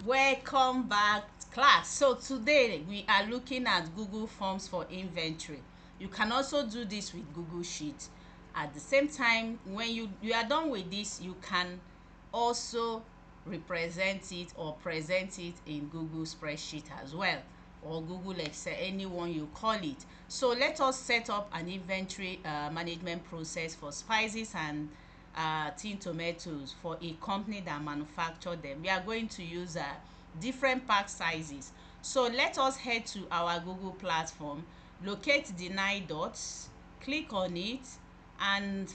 Welcome back, class. So today we are looking at Google Forms for inventory. You can also do this with Google Sheets. At the same time, when you are done with this, you can also represent it or present it in Google Spreadsheet as well, or Google Excel, anyone you call it. So let us set up an inventory management process for spices and tin tomatoes for a company that manufacture them. We are going to use different pack sizes. So let us head to our Google platform, locate the 9 dots, click on it, and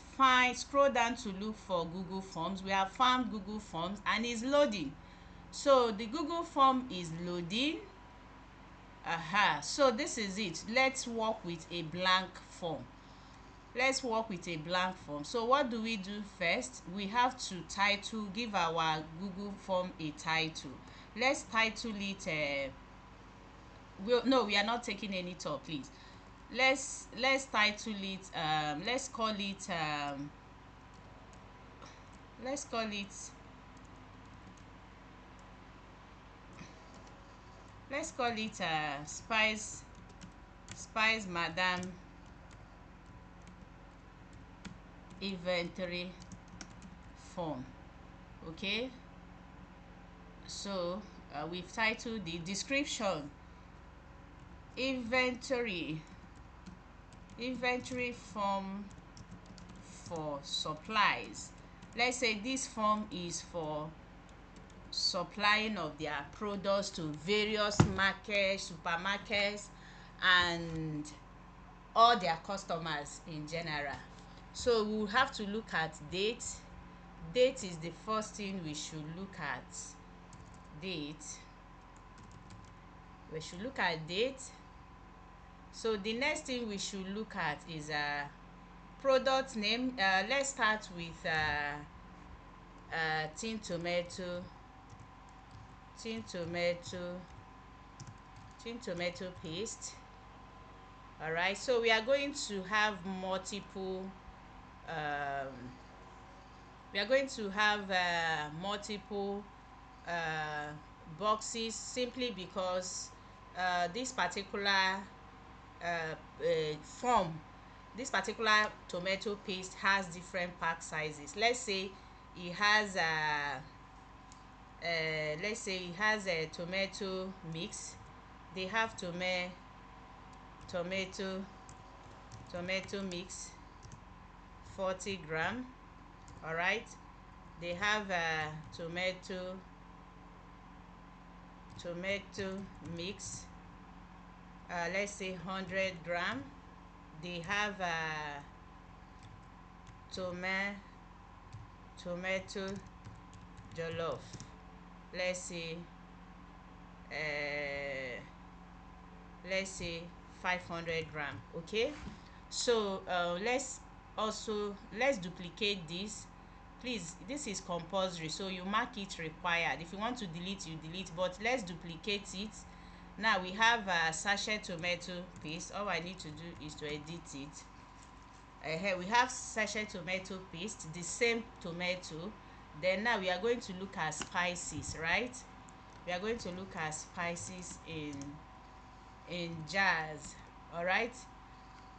scroll down to look for Google Forms. We have found Google Forms and it's loading. So the Google form is loading. So this is it. Let's work with a blank form. So what do we do first? We have to give our Google form a title. Let's title it no, we are not taking any top, please. Let's title it let's call it spice madam inventory form. Okay, so we've titled the description inventory form for supplies. Let's say this form is for supplying of their products to various markets, supermarkets, and all their customers in general. So we'll have to look at date. Date is the first thing we should look at. We should look at date. So the next thing we should look at is product name. Let's start with tin tomato paste. All right, so we are going to have multiple boxes, simply because this particular this particular tomato paste has different pack sizes. Let's say it has a tomato mix. They have tomato mix 40 gram. All right, they have tomato mix let's say 100 gram. They have tomato jollof, let's say 500 gram. Okay, so let's duplicate this. Please, this is compulsory, so you mark it required. If you want to delete, you delete, but let's duplicate it. Now we have sachet tomato paste. All I need to do is to edit it. Here we have sachet tomato paste, the same tomato. Then now we are going to look at spices, right? We are going to look at spices in jars. All right,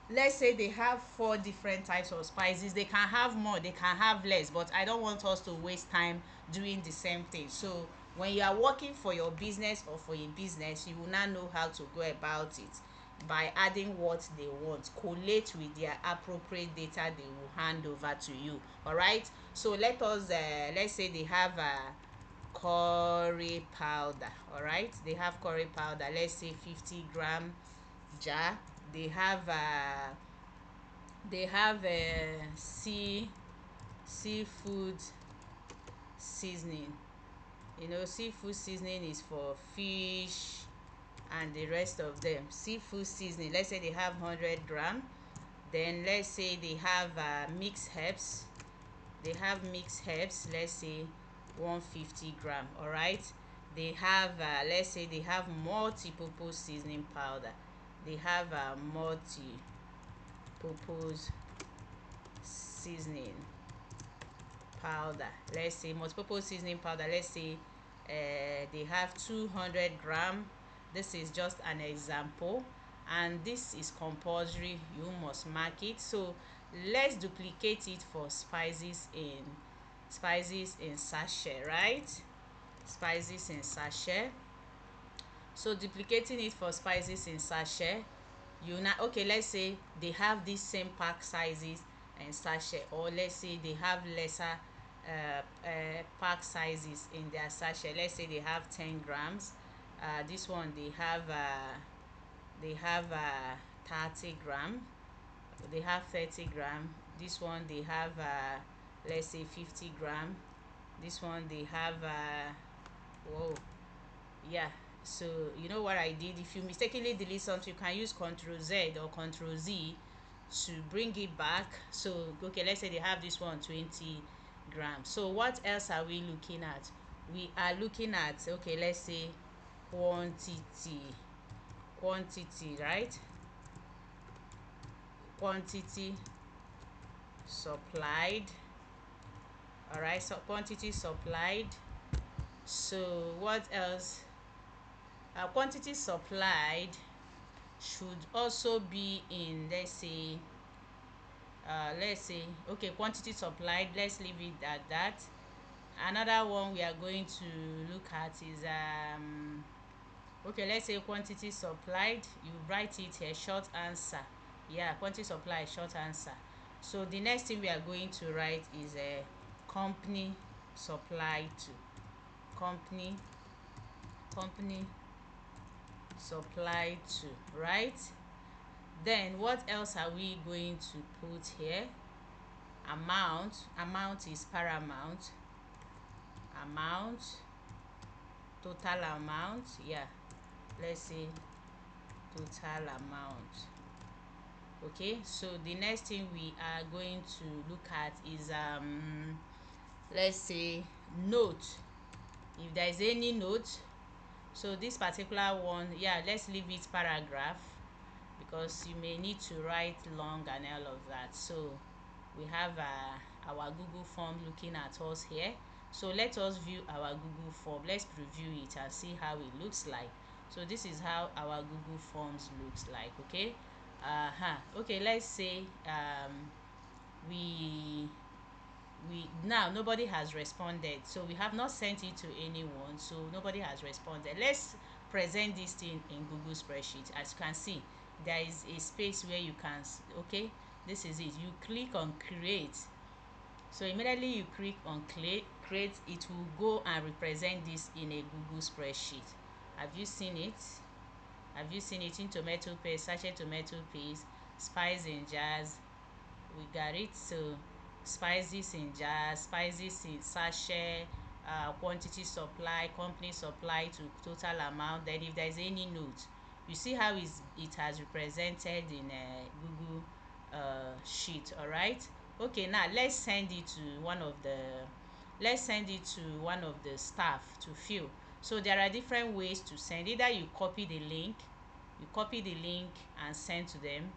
let's say they have 4 different types of spices. They can have more, they can have less, but I don't want us to waste time doing the same thing. So when you are working for your business or for a business, you will not know how to go about it by adding what they want, collate with their appropriate data they will hand over to you. All right, so let's say they have curry powder. All right, they have curry powder, let's say 50 gram jar. They have seafood seasoning. Seafood seasoning is for fish and the rest of them. Seafood seasoning, let's say they have 100 gram. Then let's say they have mixed herbs. Let's say 150 gram. All right, they have let's say they have multi-purpose seasoning powder. They have multi-purpose seasoning powder. Let's say multi-purpose seasoning powder, let's say they have 200 gram. This is just an example, and this is compulsory, you must mark it. So let's duplicate it for spices in sachet, right? Spices in sachet. So duplicating it for spices in sachet, you now, okay, let's say they have these same pack sizes and sachet, or let's say they have lesser pack sizes in their sachet. Let's say they have 10 grams. This one they have 30 gram. They have 30 gram. This one they have let's say 50 gram. This one they have whoa, yeah. So you know what I did? If you mistakenly delete something, you can use Ctrl Z or Ctrl Z to bring it back. So okay, let's say they have this one 20 grams. So what else are we looking at? We are looking at, okay, let's say quantity, right? Quantity supplied. All right, so quantity supplied. So what else? Quantity supplied should also be in, let's say okay, quantity supplied, let's leave it at that. Another one we are going to look at is okay, let's say quantity supplied, you write it here, short answer. Yeah, quantity supplied, short answer. So the next thing we are going to write is a company supplied to. Company supplied to, right? Then what else are we going to put here? Amount is paramount. Total amount, yeah, let's say total amount. Okay, so the next thing we are going to look at is let's say note. If there is any note, so this particular one, yeah, let's leave it paragraph, because you may need to write long and all of that. So we have our Google form looking at us here. So let us view our Google form. Let's preview it and see how it looks like. So this is how our Google forms looks like. Okay, okay, let's say we now nobody has responded, so we have not sent it to anyone, so nobody has responded. Let's present this thing in Google spreadsheet. As you can see, there is a space where you can, okay, this is it. You click on create. So immediately you click on create, it will go and represent this in a Google spreadsheet. Have you seen it? In tomato paste, sachet tomato paste, spice in jars, we got it. So spices in jars, spices in sachet, quantity supply, company supply to total amount. Then if there is any note, you see how it has represented in Google sheet. All right, okay, now let's send it to one of the staff to fill. So there are different ways to send. Either you copy the link and send to them,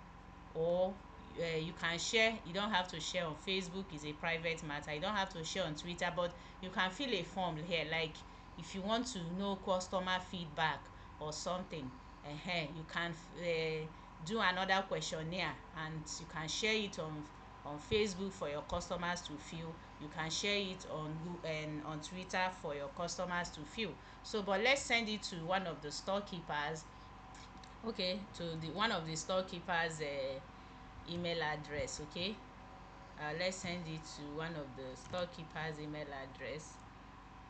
or you can share. You don't have to share on Facebook, is a private matter. You don't have to share on Twitter, but you can fill a form here, like if you want to know customer feedback or something, you can do another questionnaire, and you can share it on Facebook for your customers to fill. You can share it on Google and on Twitter for your customers to fill. So but let's send it to one of the storekeepers. Okay, to the one of the storekeepers email address. Okay, let's send it to one of the storekeepers email address.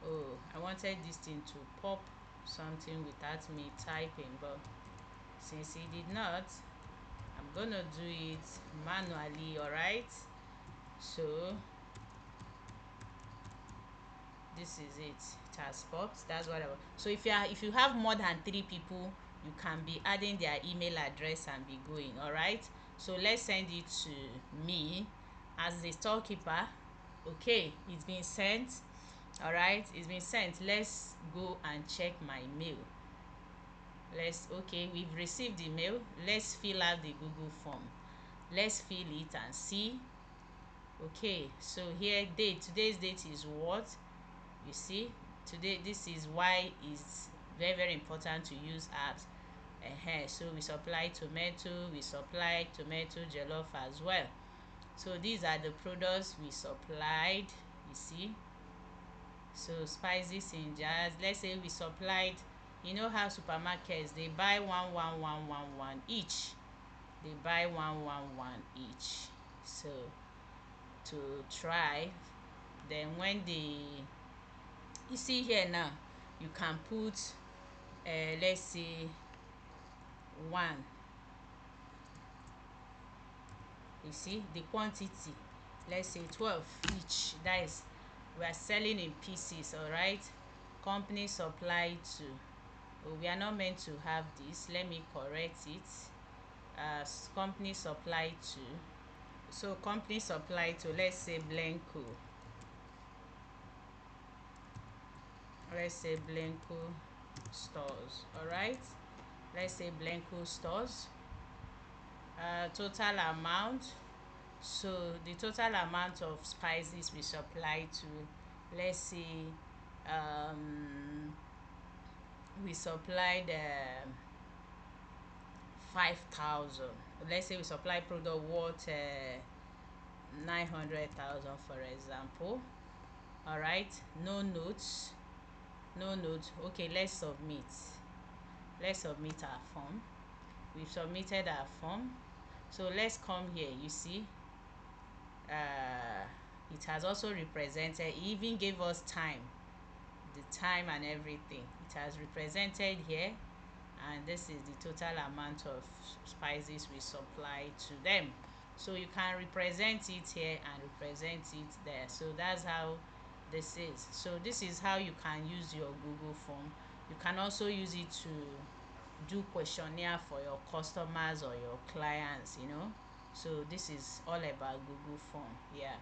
Oh, I wanted this thing to pop something without me typing, but since it did not, I'm gonna do it manually. All right, so this is it. It has popped. That's what I want. So if you have more than 3 people, you can be adding their email address and be going. All right, so let's send it to me as the storekeeper. Okay, it's been sent. All right, it's been sent. Let's go and check my mail. Okay, we've received the mail. Let's fill out the Google form. Let's fill it and see. Okay, so here today's date is what? You see, today this is why it's very very important to use apps. So we supply tomato, we supply tomato jollof as well. So these are the products we supplied, you see. So spices in jars, let's say we supplied, you know how supermarkets they buy one each, they buy one each. So to try, then when they, you see here now, you can put let's say one, you see the quantity, let's say 12 each, that is we are selling in pieces. All right, company supply to, oh, we are not meant to have this, let me correct it. Company supply to, so company supply to, let's say Blanco, let's say Blanco stores. All right, let's say Blanco stores. Total amount, so the total amount of spices we supply to, let's say we supplied 5,000. Let's say we supply product worth 900,000 for example. All right, no notes, no notes. Okay, let's submit our form. We've submitted our form. So let's come here, you see, it has also represented, it even gave us time, the time and everything, it has represented here, and this is the total amount of spices we supply to them. So you can represent it here and represent it there. So that's how this is. So this is how you can use your Google form. You can also use it to do questionnaire for your customers or your clients, you know. So this is all about Google form. Yeah.